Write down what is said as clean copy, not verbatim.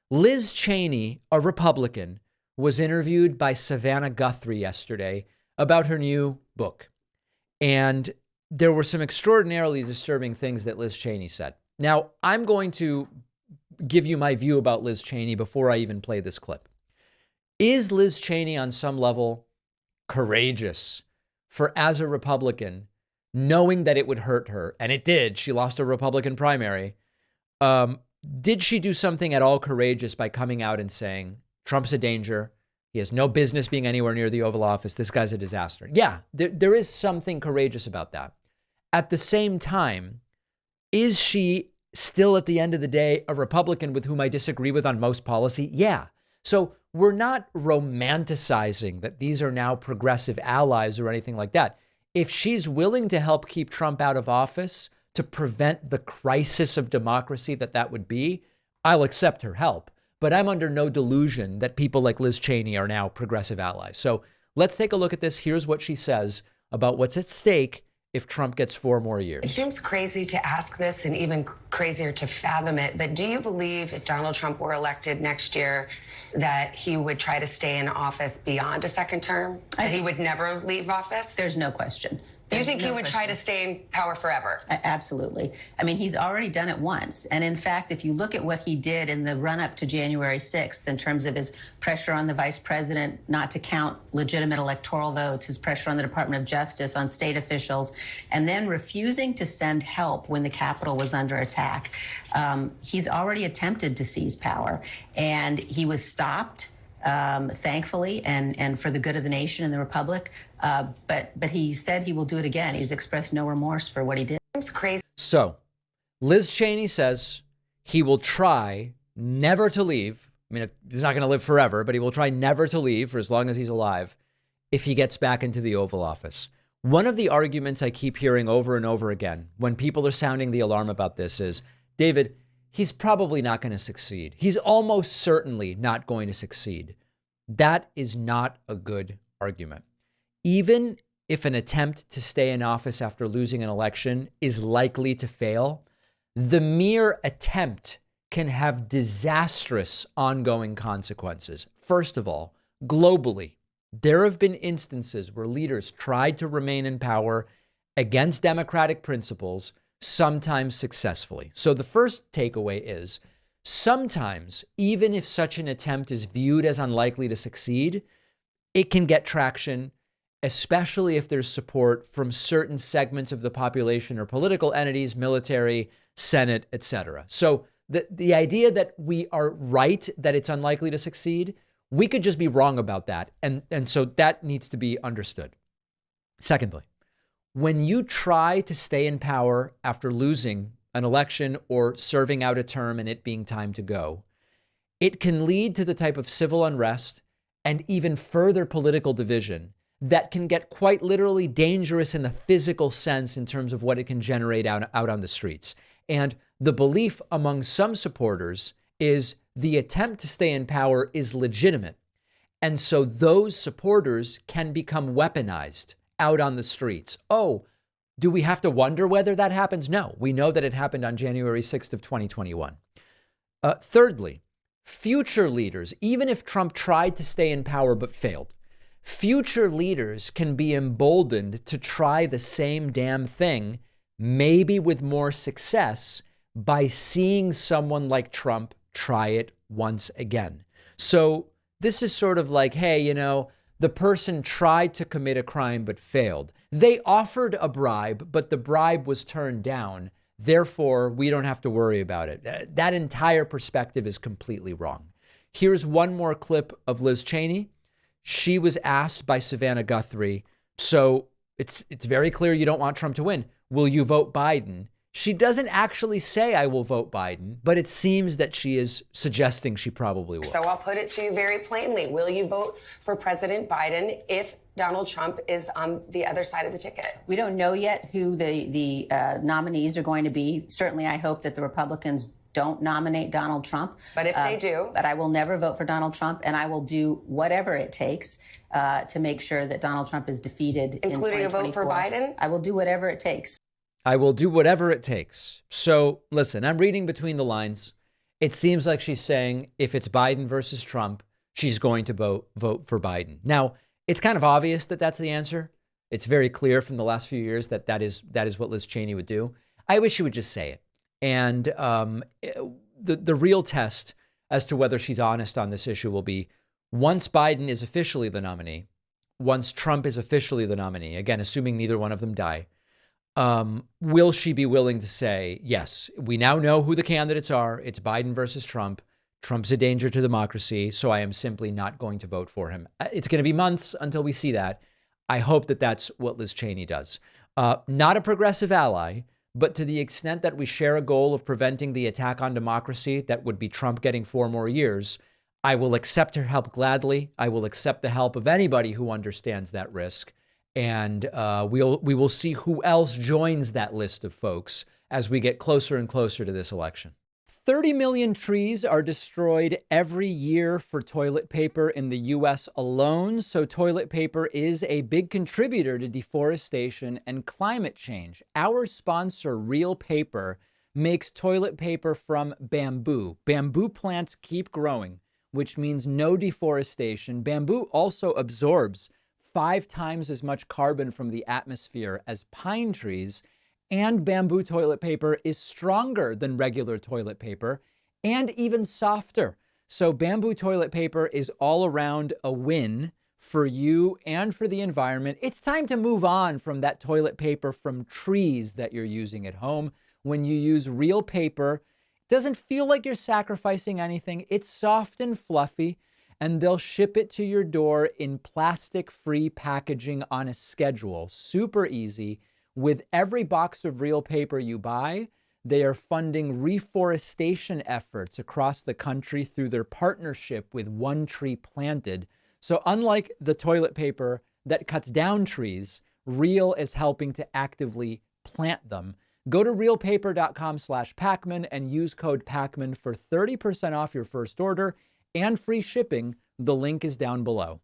Liz Cheney, a Republican, was interviewed by Savannah Guthrie yesterday about her new book. And there were some extraordinarily disturbing things that Liz Cheney said. Now, I'm going to give you my view about Liz Cheney before I even play this clip. Is Liz Cheney on some level courageous for, as a Republican, knowing that it would hurt her? And it did. She lost a Republican primary. Did she do something at all courageous by coming out and saying, Trump's a danger. He has no business being anywhere near the Oval Office. This guy's a disaster. Yeah, there is something courageous about that. At the same time, is she still, at the end of the day, a Republican with whom I disagree with on most policy? Yeah. So we're not romanticizing that these are now progressive allies or anything like that. If she's willing to help keep Trump out of office to prevent the crisis of democracy that would be, I'll accept her help. But I'm under no delusion that people like Liz Cheney are now progressive allies. So let's take a look at this. Here's what she says about what's at stake if Trump gets 4 more years. It seems crazy to ask this and even crazier to fathom it, but do you believe if Donald Trump were elected next year that he would try to stay in office beyond a second term? That he would never leave office? There's no question. Do you think he would try to stay in power forever? Absolutely. I mean, he's already done it once. And in fact, if you look at what he did in the run up to January 6th, in terms of his pressure on the vice president not to count legitimate electoral votes, his pressure on the Department of Justice, on state officials, and then refusing to send help when the Capitol was under attack, he's already attempted to seize power. And he was stopped. Thankfully, and for the good of the nation and the republic. But he said he will do it again. He's expressed no remorse for what he did. It's crazy. So Liz Cheney says he will try never to leave. I mean, he's not going to live forever, but he will try never to leave for as long as he's alive if he gets back into the Oval Office. One of the arguments I keep hearing over and over again when people are sounding the alarm about this is, David, he's probably not going to succeed. He's almost certainly not going to succeed. That is not a good argument. Even if an attempt to stay in office after losing an election is likely to fail, the mere attempt can have disastrous ongoing consequences. First of all, globally, there have been instances where leaders tried to remain in power against democratic principles, sometimes successfully. So the first takeaway is sometimes, even if such an attempt is viewed as unlikely to succeed, it can get traction, especially if there's support from certain segments of the population or political entities, military, Senate, etc. So the idea that we are right, that it's unlikely to succeed, we could just be wrong about that. And so that needs to be understood. Secondly, when you try to stay in power after losing an election or serving out a term and it being time to go, it can lead to the type of civil unrest and even further political division that can get quite literally dangerous in the physical sense in terms of what it can generate out on the streets. And the belief among some supporters is the attempt to stay in power is legitimate. And so those supporters can become weaponized out on the streets. Oh, do we have to wonder whether that happens? No, we know that it happened on January 6th of 2021. Thirdly, future leaders, even if Trump tried to stay in power but failed, future leaders can be emboldened to try the same damn thing, maybe with more success, by seeing someone like Trump try it once again. So this is sort of like, hey, you know, the person tried to commit a crime but failed. They offered a bribe, but the bribe was turned down. Therefore, we don't have to worry about it. That entire perspective is completely wrong. Here's one more clip of Liz Cheney. She was asked by Savannah Guthrie, so it's very clear you don't want Trump to win. Will you vote Biden? She doesn't actually say, I will vote Biden, but it seems that she is suggesting she probably will. So I'll put it to you very plainly. Will you vote for President Biden if Donald Trump is on the other side of the ticket? We don't know yet who the nominees are going to be. Certainly, I hope that the Republicans don't nominate Donald Trump. But if they do? But I will never vote for Donald Trump, and I will do whatever it takes to make sure that Donald Trump is defeated including in 2024. a vote for Biden? I will do whatever it takes. I will do whatever it takes. So listen, I'm reading between the lines. It seems like she's saying if it's Biden versus Trump, she's going to vote for Biden. Now, it's kind of obvious that that's the answer. It's very clear from the last few years that that is what Liz Cheney would do. I wish she would just say it. And the real test as to whether she's honest on this issue will be once Biden is officially the nominee, once Trump is officially the nominee, again, assuming neither one of them die, will she be willing to say, yes, we now know who the candidates are. It's Biden versus Trump. Trump's a danger to democracy, so I am simply not going to vote for him. It's going to be months until we see that. I hope that that's what Liz Cheney does. Not a progressive ally, but to the extent that we share a goal of preventing the attack on democracy, that would be Trump getting 4 more years, I will accept her help gladly. I will accept the help of anybody who understands that risk. And we will see who else joins that list of folks as we get closer and closer to this election. 30 million trees are destroyed every year for toilet paper in the U.S. alone. So toilet paper is a big contributor to deforestation and climate change. Our sponsor, Real Paper, makes toilet paper from bamboo. Bamboo plants keep growing, which means no deforestation. Bamboo also absorbs 5 times as much carbon from the atmosphere as pine trees. And bamboo toilet paper is stronger than regular toilet paper and even softer. So bamboo toilet paper is all around a win for you and for the environment. It's time to move on from that toilet paper from trees that you're using at home. When you use Real Paper, it doesn't feel like you're sacrificing anything. It's soft and fluffy, and they'll ship it to your door in plastic-free packaging on a schedule. Super easy. With every box of Real Paper you buy, they are funding reforestation efforts across the country through their partnership with One Tree Planted. So unlike the toilet paper that cuts down trees, Real is helping to actively plant them. Go to realpaper.com/Pacman and use code Pacman for 30% off your first order and free shipping. The link is down below.